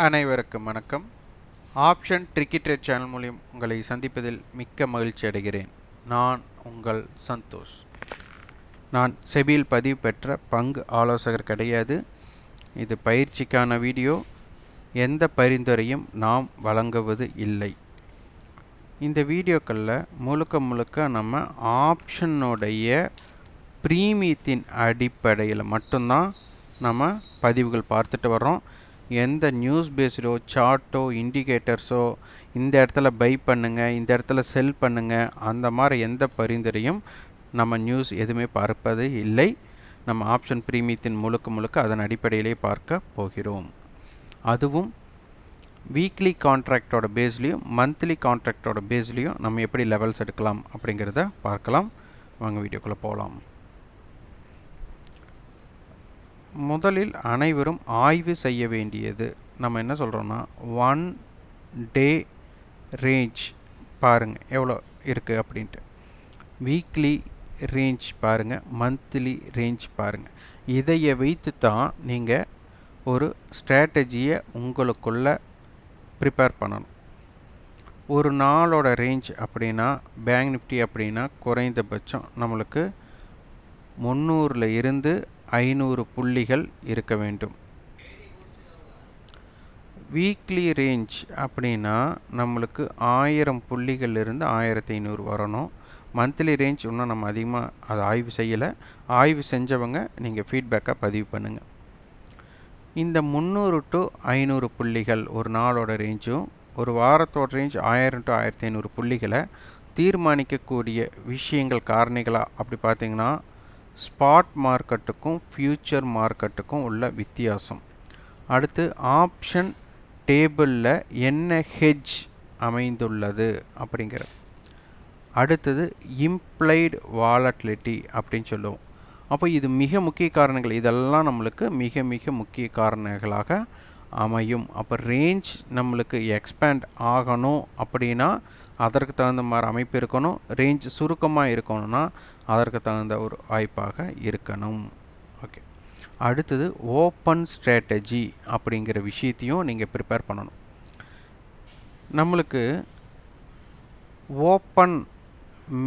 அனைவருக்கும் வணக்கம். Option tricky trade channel மூலம் உங்களை சந்திப்பதில் மிக்க மகிழ்ச்சி அடைகிறேன். நான் உங்கள் சந்தோஷ். நான் செபியில் பதிவு பெற்ற பங்கு ஆலோசகர் கிடையாது. இது பயிற்சிக்கான வீடியோ. எந்த பரிந்துரையும் நாம் வழங்குவது இல்லை. இந்த வீடியோக்களில் முழுக்க நம்ம ஆப்ஷனுடைய பிரீமியத்தின் அடிப்படையில் மட்டும்தான் நம்ம பதிவுகள் பார்த்துட்டு வர்றோம். எந்த நியூஸ் பேஸ்டோ சார்ட்டோ இண்டிகேட்டர்ஸோ இந்த இடத்துல பை பண்ணுங்கள், இந்த இடத்துல செல் பண்ணுங்கள், அந்த மாதிரி எந்த பரிந்துரையும் நம்ம நியூஸ் எதுவுமே பார்ப்பது இல்லை. நம்ம ஆப்ஷன் பிரீமியத்தின் முழுக்க அதன் அடிப்படையிலே பார்க்க போகிறோம். அதுவும் வீக்லி கான்ட்ராக்டோட பேஸ்லேயும் மந்த்லி கான்ட்ராக்டோட பேஸ்லேயும் நம்ம எப்படி லெவல்ஸ் எடுக்கலாம் அப்படிங்கிறத பார்க்கலாம். வாங்க வீடியோக்குள்ளே போகலாம். முதலில் அனைவரும் ஆய்வு செய்ய வேண்டியது, நம்ம என்ன சொல்கிறோன்னா 1 டே ரேஞ்ச் பாருங்கள் எவ்வளோ இருக்குது அப்படின்ட்டு, வீக்லி ரேஞ்ச் பாருங்கள், மந்த்லி ரேஞ்ச் பாருங்கள். இதையை வைத்து தான் நீங்கள் ஒரு ஸ்ட்ராட்டஜியை உங்களுக்குள்ளே ப்ரிப்பேர் பண்ணணும். ஒரு நாளோட ரேஞ்ச் அப்படின்னா பேங்க் நிஃப்டி அப்படின்னா குறைந்தபட்சம் நம்மளுக்கு 300 இருந்து 500 புள்ளிகள் இருக்க வேண்டும். வீக்லி ரேஞ்ச் அப்படின்னா நம்மளுக்கு 1000 புள்ளிகள் இருந்து 1500 வரணும். மந்த்லி ரேஞ்ச் இன்னும் நம்ம அதிகமாக அதை ஆய்வு செய்யலை. ஆய்வு செஞ்சவங்க நீங்கள் ஃபீட்பேக்காக பதிவு பண்ணுங்கள். இந்த 300 to 500 புள்ளிகள் ஒரு நாளோட ரேஞ்சும் ஒரு வாரத்தோட ரேஞ்ச் 1000 to 1500 புள்ளிகளை தீர்மானிக்கக்கூடிய விஷயங்கள் காரணிகளாக அப்படி பார்த்திங்கன்னா ஸ்பாட் மார்க்கெட்டுக்கும் ஃபியூச்சர் மார்க்கெட்டுக்கும் உள்ள வித்தியாசம். அடுத்து ஆப்ஷன் டேபிளில் என்ன ஹெட்ஜ் அமைந்துள்ளது அப்படிங்கிற. அடுத்தது இம்ப்ளைடு வாலட்டிலிட்டி அப்படின்னு சொல்லுவோம். அப்போ இது மிக முக்கிய காரணங்கள். இதெல்லாம் நம்மளுக்கு மிக முக்கிய காரணங்களாக அமையும். அப்போ ரேஞ்ச் நம்மளுக்கு எக்ஸ்பேண்ட் ஆகணும் அப்படின்னா அதற்கு தகுந்த மாதிரி அமைப்பு இருக்கணும். ரேஞ்ச் சுருக்கமாக இருக்கணும்னா அதற்கு தகுந்த ஒரு வாய்ப்பாக இருக்கணும். ஓகே, அடுத்தது ஓப்பன் ஸ்ட்ராட்டஜி அப்படிங்கிற விஷயத்தையும் நீங்கள் ப்ரிப்பேர் பண்ணணும். நம்மளுக்கு ஓப்பன்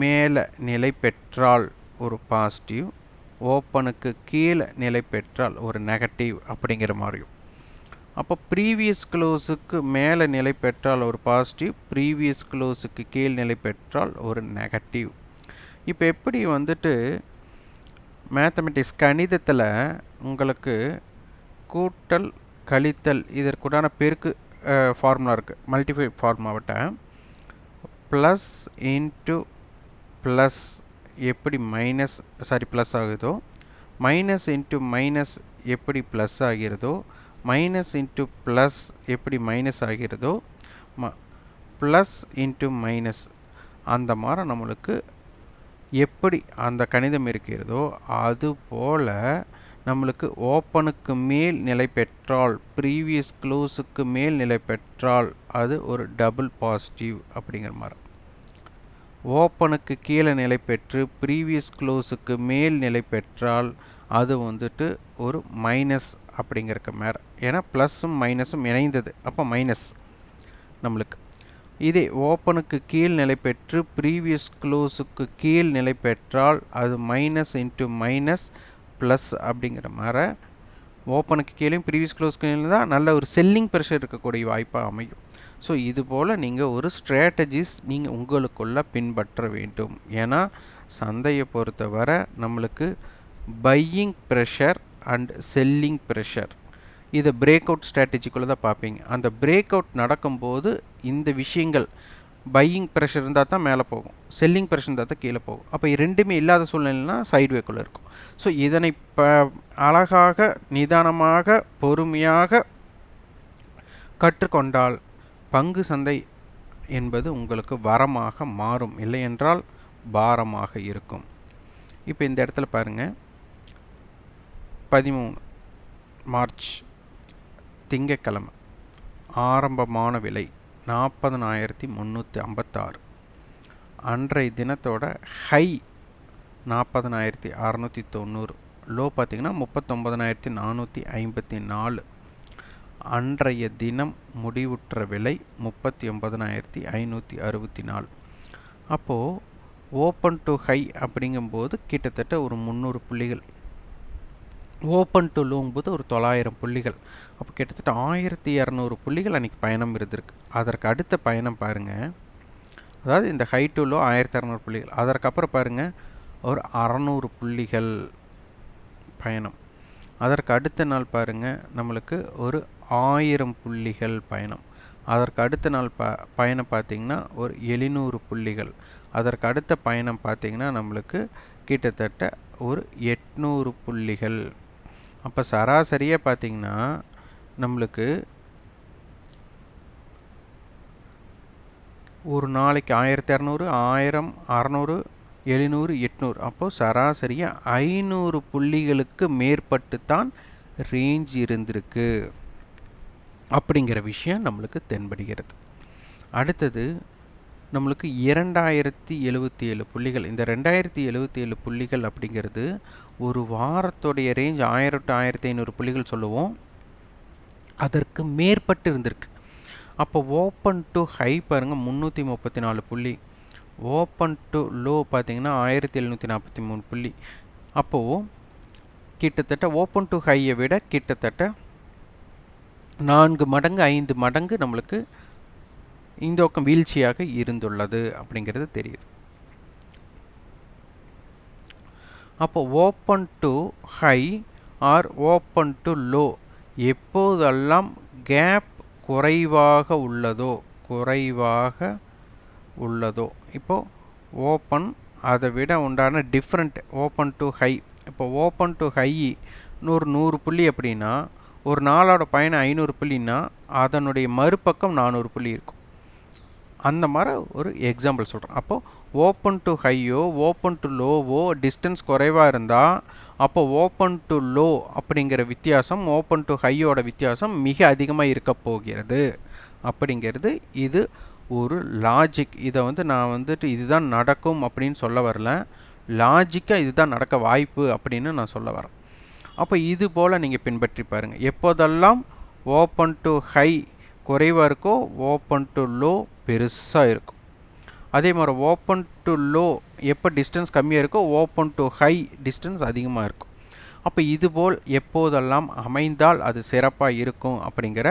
மேலே நிலை பெற்றால் ஒரு பாசிட்டிவ், ஓப்பனுக்கு கீழே நிலை பெற்றால் ஒரு நெகட்டிவ் அப்படிங்கிற மாதிரியும். அப்போ ப்ரீவியஸ் க்ளோஸுக்கு மேலே நிலை பெற்றால் ஒரு பாசிட்டிவ், ப்ரீவியஸ் க்ளோஸுக்கு கீழ் நிலை பெற்றால் ஒரு நெகட்டிவ். இப்போ எப்படி மேத்தமெட்டிக்ஸ் கணிதத்தில் உங்களுக்கு கூட்டல் கழித்தல் இதற்குடான பெருக்கு ஃபார்முலா இருக்குது. மல்டிஃபை ஃபார்முலாவிட்ட ப்ளஸ் இன்ட்டு ப்ளஸ் எப்படி ப்ளஸ் ஆகுதோ, மைனஸ் இன்ட்டு மைனஸ் எப்படி ப்ளஸ் ஆகிறதோ, மைனஸ் இன்ட்டு ப்ளஸ் எப்படி மைனஸ் ஆகிறதோ, ப்ளஸ் இன்ட்டு மைனஸ் அந்த மாதிரி நம்மளுக்கு எப்படி அந்த கணிதம் இருக்கிறதோ அதுபோல் நம்மளுக்கு ஓப்பனுக்கு மேல் நிலை பெற்றால், ப்ரீவியஸ் க்ளோஸுக்கு மேல் நிலை பெற்றால் அது ஒரு டபுள் பாசிட்டிவ் அப்படிங்கிற மாதிரி. ஓப்பனுக்கு கீழே நிலை பெற்று ப்ரீவியஸ் க்ளோஸுக்கு மேல் நிலை பெற்றால் அது ஒரு மைனஸ் அப்படிங்கிறக்க மேலே. ஏன்னா ப்ளஸ்ஸும் மைனஸும் இணைந்தது, அப்போ மைனஸ் நம்மளுக்கு. இதே ஓப்பனுக்கு கீழ் நிலை பெற்று ப்ரீவியஸ் க்ளோஸுக்கு கீழ் நிலை பெற்றால் அது மைனஸ் இன்ட்டு மைனஸ் ப்ளஸ் அப்படிங்கிற மாதிரி. ஓப்பனுக்கு கீழே ப்ரீவியஸ் க்ளோஸுக்கு கீழே தான் நல்ல ஒரு செல்லிங் ப்ரெஷர் இருக்கக்கூடிய வாய்ப்பாக அமையும். ஸோ இது போல் நீங்கள் ஒரு ஸ்ட்ராட்டஜிஸ் நீங்கள் உங்களுக்குள்ளே பின்பற்ற வேண்டும். ஏன்னா சந்தையை பொறுத்தவரை நம்மளுக்கு buying pressure and selling pressure, இதை பிரேக் அவுட் ஸ்ட்ராட்டஜிக்குள்ளே தான் பார்ப்பீங்க. அந்த பிரேக் அவுட் நடக்கும்போது இந்த விஷயங்கள் பையிங் ப்ரெஷர் இருந்தால் தான் மேலே போகும், செல்லிங் ப்ரெஷர் இருந்தால் தான் கீழே போகும். அப்போ ரெண்டுமே இல்லாத சூழ்நிலைனா சைட்வேக்குள்ளே இருக்கும். ஸோ இதனை அழகாக நிதானமாக பொறுமையாக கற்றுக்கொண்டால் பங்கு சந்தை என்பது உங்களுக்கு வரமாக மாறும், இல்லை என்றால் பாரமாக இருக்கும். இப்போ இந்த இடத்துல பாருங்கள், 13 மார்ச் திங்கட்கிழமை ஆரம்பமான விலை 40,356. அன்றைய தினத்தோட ஹை 40,690, லோ பார்த்திங்கன்னா 39,454. அன்றைய தினம் முடிவுற்ற விலை 39,564. அப்போது ஓப்பன் டு ஹை அப்படிங்கும்போது கிட்டத்தட்ட ஒரு 300 புள்ளிகள், ஓப்பன் டு லோங்கும்போது ஒரு 900 புள்ளிகள். அப்போ கிட்டத்தட்ட 1200 புள்ளிகள் அன்றைக்கி பயணம் இருந்திருக்கு. அதற்கு அடுத்த பயணம் பாருங்கள், அதாவது இந்த ஹை டு லோ 1200 புள்ளிகள். அதற்கப்புறம் பாருங்கள் ஒரு 600 புள்ளிகள் பயணம். அதற்கு அடுத்த நாள் பாருங்கள் நம்மளுக்கு ஒரு 1000 புள்ளிகள் பயணம். அதற்கு அடுத்த நாள் பயணம் பார்த்திங்கன்னா ஒரு 700 புள்ளிகள். அதற்கு அடுத்த பயணம் பார்த்திங்கன்னா நம்மளுக்கு கிட்டத்தட்ட ஒரு 800 புள்ளிகள். அப்போ சராசரியாக பார்த்திங்கன்னா நம்மளுக்கு ஒரு நாளைக்கு 1200, 1000, 600, 700, 800. அப்போது சராசரியாக 500 புள்ளிகளுக்கு மேற்பட்டு தான் ரேஞ்ச் இருந்திருக்கு அப்படிங்கிற விஷயம் நம்மளுக்கு தென்படுகிறது. அடுத்தது நம்மளுக்கு 2077 புள்ளிகள். இந்த 2077 புள்ளிகள் அப்படிங்கிறது ஒரு வாரத்துடைய ரேஞ்ச் 1000 to 1500 புள்ளிகள் சொல்லுவோம், அதற்கு மேற்பட்டு இருந்திருக்கு. அப்போ ஓப்பன் டு ஹை பாருங்கள் 334 புள்ளி, ஓப்பன் டு லோ பார்த்திங்கன்னா 1743 புள்ளி. அப்போது கிட்டத்தட்ட ஓப்பன் டு ஹையை விட கிட்டத்தட்ட 4 மடங்கு 5 மடங்கு நம்மளுக்கு இந்த பக்கம் வீழ்ச்சியாக இருந்துள்ளது அப்படிங்கிறது தெரியுது. அப்போ open to high R open to low எப்போதெல்லாம் கேப் குறைவாக உள்ளதோ இப்போது ஓப்பன் அதை விட உண்டான டிஃப்ரெண்ட் ஓப்பன் டு ஹை. இப்போ ஓப்பன் டு ஹை ஒரு 100 புள்ளி அப்படின்னா ஒரு நாளோட பயணம் 500 புள்ளின்னா அதனுடைய மறுபக்கம் 400 புள்ளி இருக்கும். அந்த மாதிரி ஒரு எக்ஸாம்பிள் சொல்கிறேன். அப்போது ஓப்பன் டு ஹையோ ஓப்பன் டு லோவோ டிஸ்டன்ஸ் குறைவாக இருந்தால் அப்போ ஓப்பன் டு லோ அப்படிங்கிற வித்தியாசம் ஓப்பன் டு ஹையோட வித்தியாசம் மிக அதிகமாக இருக்க போகிறது அப்படிங்கிறது இது ஒரு லாஜிக். இதை நான் இதுதான் நடக்கும் அப்படின்னு சொல்ல வரல, லாஜிக்காக இதுதான் நடக்க வாய்ப்பு அப்படின்னு நான் சொல்ல வரேன். அப்போ இது போல் நீங்கள் பின்பற்றி பாருங்கள். எப்போதெல்லாம் ஓப்பன் டு ஹை குறைவாக இருக்கோ ஓப்பன் டு லோ பெருசாக இருக்கும். அதே மாதிரி ஓப்பன் டு லோ எப்போ டிஸ்டன்ஸ் கம்மியாக இருக்கோ ஓப்பன் டு ஹை டிஸ்டன்ஸ் அதிகமாக இருக்கும். அப்போ இதுபோல் எப்போதெல்லாம் அமைந்தால் அது சிறப்பாக இருக்கும் அப்படிங்கிற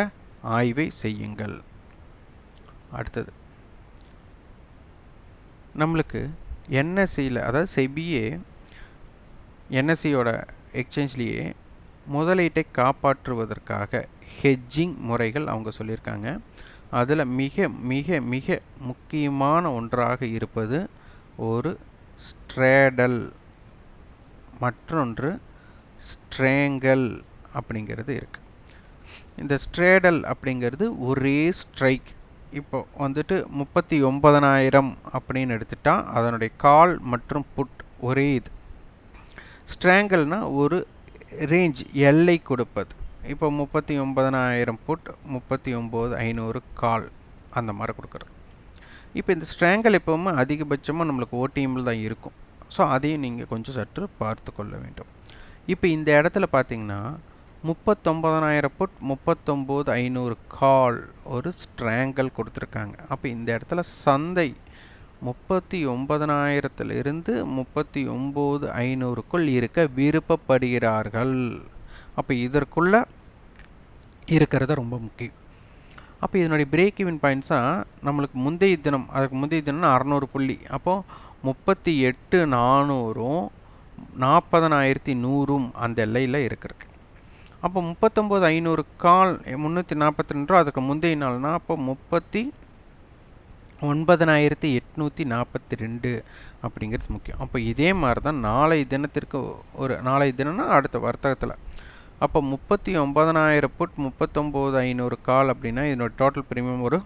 ஆய்வை செய்யுங்கள். அடுத்தது நம்மளுக்கு என்எஸ்சியில், அதாவது செபிஏ என்எஸ்சியோட எக்ஸ்சேஞ்ச்லேயே முதலீட்டை காப்பாற்றுவதற்காக ஹெட்ஜிங் முறைகள் அவங்க சொல்லியிருக்காங்க. அதில் மிக மிக மிக முக்கியமான ஒன்றாக இருப்பது ஒரு ஸ்ட்ரேடல், மற்றொன்று ஸ்ட்ரேங்கல் அப்படிங்கிறது இருக்குது. இந்த ஸ்ட்ரேடல் அப்படிங்கிறது ஒரே ஸ்ட்ரைக். இப்போ 39,000 அப்படின்னு எடுத்துட்டா அதனுடைய கால் மற்றும் புட் ஒரே இது. ஸ்ட்ரேங்கல்னா ஒரு ரேஞ்ச் எல்லை கொடுப்பது. இப்போ 39,000 புட் 39,500 கால் அந்த மாதிரி கொடுக்குறது. இப்போ இந்த ஸ்ட்ரேங்கல் எப்போவுமே அதிகபட்சமாக நம்மளுக்கு ஓடிஎம்மில் தான் இருக்கும். ஸோ அதையும் நீங்கள் கொஞ்சம் சற்று பார்த்து கொள்ள வேண்டும். இப்போ இந்த இடத்துல பார்த்தீங்கன்னா 39,000 புட் 39,500 கால் ஒரு ஸ்ட்ரேங்கல் கொடுத்துருக்காங்க. அப்போ இந்த இடத்துல சந்தை 39,000 39,500க்குள் இருக்க விருப்பப்படுகிறார்கள். அப்போ இதற்குள்ளே இருக்கிறது ரொம்ப முக்கியம். அப்போ இதனுடைய பிரேக் ஈவன் பாயிண்ட்ஸாக நம்மளுக்கு முந்தைய தினம், அதுக்கு முந்தைய தினம்னா 600 புள்ளி. அப்போது 38,400 40,100 அந்த எல்லையில் இருக்கிறது. அப்போ 39,500 கால் 342 அதுக்கு முந்தைய நாள்னா அப்போ 39,842 அப்படிங்கிறது முக்கியம். அப்போ இதே மாதிரி தான் நாளைய தினத்திற்கு நாளைய தினம்னா அடுத்த வர்த்தகத்தில் அப்போ 39,000 புட் 39,500 கால் அப்படின்னா இதனோட டோட்டல் ப்ரீமியம் ஒரு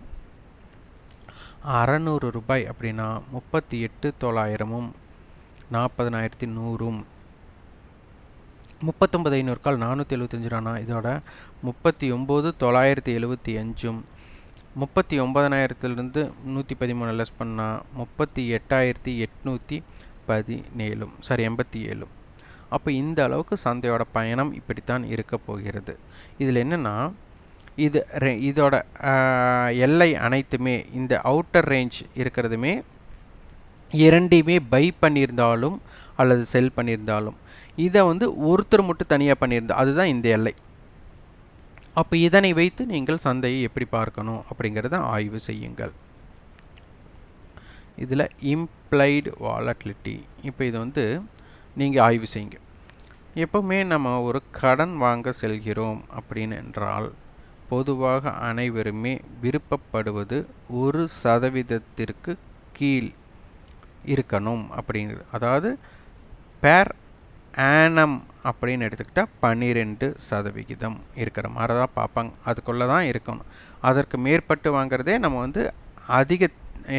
600 ரூபாய். அப்படின்னா 38,900 40,100 39,500 கால் 475 ரூபானா இதோட 39,975 39,000 113 லெஸ் பண்ணால் 38,817 87. அப்போ இந்த அளவுக்கு சந்தையோட பயணம் இப்படித்தான் இருக்க போகிறது. இதில் என்னென்னா இதோட எல்லை அனைத்துமே இந்த அவுட்டர் ரேஞ்ச் இருக்கிறதுமே இரண்டையுமே பை பண்ணியிருந்தாலும் அல்லது செல் பண்ணியிருந்தாலும் இதை வந்து ஒருத்தர் மட்டும் தனியாக பண்ணியிருந்தா அதுதான் இந்த எல்லை. அப்போ இதனை வைத்து நீங்கள் சந்தையை எப்படி பார்க்கணும் அப்படிங்கிறத ஆய்வு செய்யுங்கள். இதில் இம்ப்ளைடு வாலட்டிலிட்டி இப்போ இது வந்து நீங்கள் ஆய்வு செய்யுங்க. எப்போவுமே நம்ம ஒரு கடன் வாங்க செல்கிறோம் அப்படின்னு என்றால் பொதுவாக அனைவருமே விருப்பப்படுவது 1% கீழ் இருக்கணும் அப்படிங்கிறது. அதாவது பேர் ஆனம் அப்படின்னு எடுத்துக்கிட்டால் 12% இருக்கிற மாதிரி தான் பார்ப்பாங்க. அதுக்குள்ளே தான் இருக்கணும். அதற்கு மேற்பட்டு வாங்கிறதே நம்ம வந்து அதிக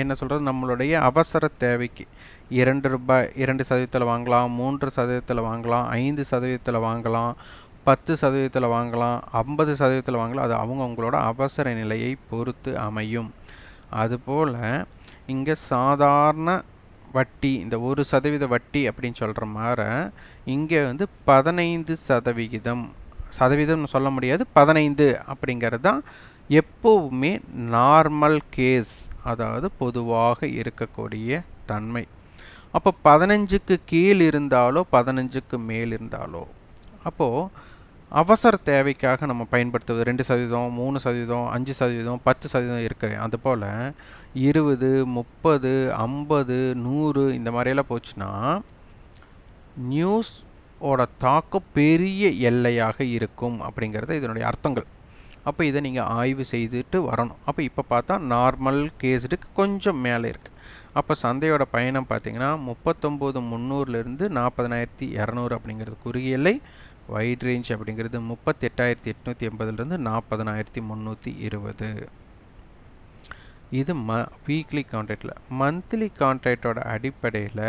என்ன சொல்கிறது நம்மளுடைய அவசர தேவைக்கு $2 வாங்கலாம், 3% வாங்கலாம், 5% வாங்கலாம், 10% வாங்கலாம், 50% வாங்கலாம். அது அவங்களோட அவசர நிலையை பொறுத்து அமையும். அதுபோல் இங்கே சாதாரண வட்டி இந்த 1% வட்டி அப்படின்னு சொல்கிற மாதிரி இங்கே வந்து 15% சொல்ல முடியாது, 15 அப்படிங்கிறது தான் எப்போவுமே நார்மல் கேஸ், அதாவது பொதுவாக இருக்கக்கூடிய தன்மை. அப்போ 15க்கு கீழ் இருந்தாலோ 15க்கு மேல் இருந்தாலோ அப்போது அவசர தேவைக்காக நம்ம பயன்படுத்துவது 2%, 3%, 5%, 10% இருக்கிறேன். அதுபோல் 20, 30, 50, 100 இந்த மாதிரியெல்லாம் போச்சுன்னா நியூஸோட தாக்கம் பெரிய எல்லையாக இருக்கும் அப்படிங்கிறது இதனுடைய அர்த்தங்கள். அப்போ இதை நீங்கள் ஆய்வு செய்துட்டு வரணும். அப்போ இப்போ பார்த்தா நார்மல் கேஸ்டுக்கு கொஞ்சம் மேலே இருக்குது. அப்போ சந்தையோட பயணம் பார்த்திங்கன்னா 39,300லேருந்து 40,200 அப்படிங்கிறது குறுகிய எல்லை. வைட் ரேஞ்ச் அப்படிங்கிறது 38,880லேருந்து 40,320. இது வீக்லி கான்ட்ராக்டில். மந்த்லி கான்ட்ராக்டோட அடிப்படையில்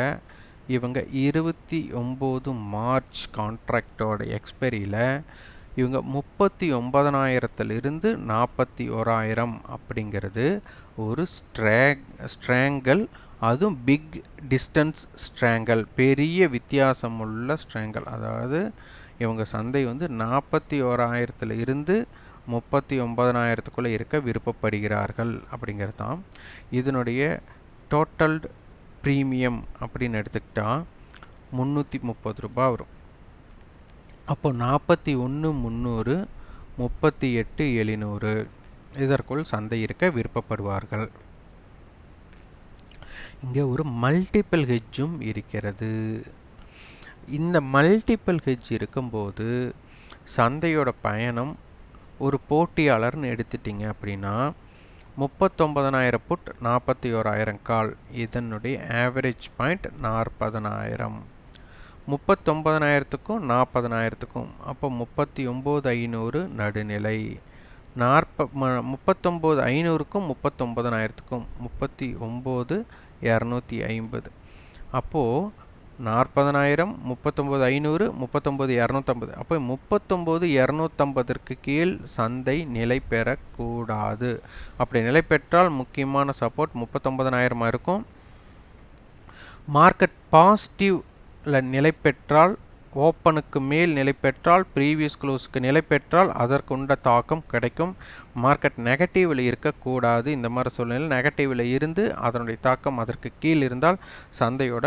இவங்க 29 மார்ச் கான்ட்ராக்டோட எக்ஸ்பைரியில் இவங்க 39,000லிருந்து 41,000 அப்படிங்கிறது ஒரு ஸ்ட்ராங்கல், அதுவும் பிக் டிஸ்டன்ஸ் ஸ்ட்ராங்கல், பெரிய வித்தியாசமுள்ள ஸ்ட்ராங்கல். அதாவது இவங்க சந்தை வந்து 41,000லிருந்து 39,000க்குள்ளே இருக்க விருப்பப்படுகிறார்கள் அப்படிங்கிறது தான். இதனுடைய டோட்டல் ப்ரீமியம் அப்படின்னு எடுத்துக்கிட்டால் 330 ரூபாய் வரும். அப்போ 41,300, 38,700 இதற்குள் சந்தை இருக்க விருப்பப்படுவார்கள். இங்கே ஒரு மல்டிபிள் ஹெட்ஜும் இருக்கிறது. இந்த மல்டிபிள் ஹெட்ஜ் இருக்கும்போது சந்தையோட பயணம் ஒரு போட்டியாளர்னு எடுத்துட்டிங்க அப்படின்னா 39,000 புட், 41,000 கால், இதனுடைய ஆவரேஜ் பாயிண்ட் 40,000. 39,000க்கும் 40,000க்கும் அப்போ 39,500 நடுநிலை. 39,500க்கும் 39,000க்கும் 39,250. அப்போது 40,000, 39,500, 39,250. அப்போ 39,250ற்கு கீழ் சந்தை நிலை பெறக்கூடாது. அப்படி நிலை பெற்றால் முக்கியமான சப்போர்ட் 39,000 இருக்கும். மார்க்கெட் பாசிட்டிவ்ல நிலை பெற்றால், ஓப்பனுக்கு மேல் நிலை பெற்றால், ப்ரீவியஸ் க்ளோஸுக்கு நிலை பெற்றால் அதற்குண்ட தாக்கம் கிடைக்கும். மார்க்கெட் நெகட்டிவில் இருக்கக்கூடாது. இந்த மாதிரி சூழ்நிலை நெகட்டிவில் இருந்து அதனுடைய தாக்கம் அதற்கு கீழ் இருந்தால் சந்தையோட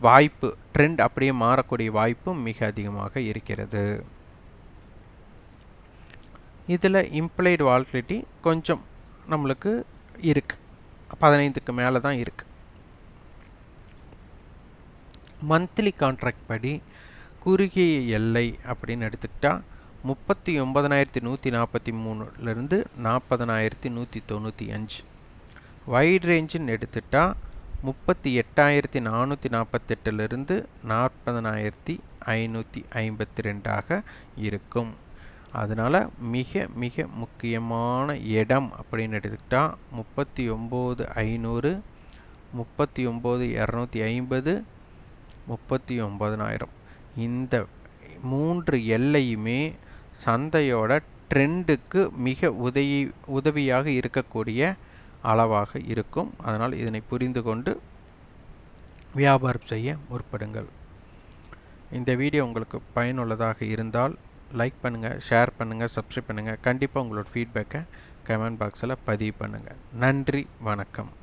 வாய்ப்பு ட்ரெண்ட் அப்படியே மாறக்கூடிய வாய்ப்பு மிக அதிகமாக இருக்கிறது. இதில் இம்ப்ளைடு வாலட்டிலிட்டி கொஞ்சம் நம்மளுக்கு இருக்குது, 15க்கு மேலே தான் இருக்குது. மந்த்லி கான்ட்ராக்ட் படி குறுகிய எல்லை அப்படின்னு எடுத்துக்கிட்டால் 39,143லேருந்து 40,195. வைட் ரேஞ்சுன்னு எடுத்துட்டால் 38,448லிருந்து 40,552 இருக்கும். அதனால் மிக மிக முக்கியமான இடம் அப்படின்னு எடுத்துக்கிட்டால் 39,500, 39,250, 39,000. இந்த 3 எல்லையுமே சந்தையோட ட்ரெண்டுக்கு மிக உதவியாக இருக்கக்கூடிய அளவாக இருக்கும். அதனால் இதனை புரிந்து கொண்டு வியாபாரம் செய்ய முற்படுங்கள். இந்த வீடியோ உங்களுக்கு பயனுள்ளதாக இருந்தால் லைக் பண்ணுங்கள், ஷேர் பண்ணுங்கள், சப்ஸ்கிரைப் பண்ணுங்கள். கண்டிப்பாக உங்களோட ஃபீட்பேக்கை கமெண்ட் பாக்ஸில் பதிவு பண்ணுங்கள். நன்றி, வணக்கம்.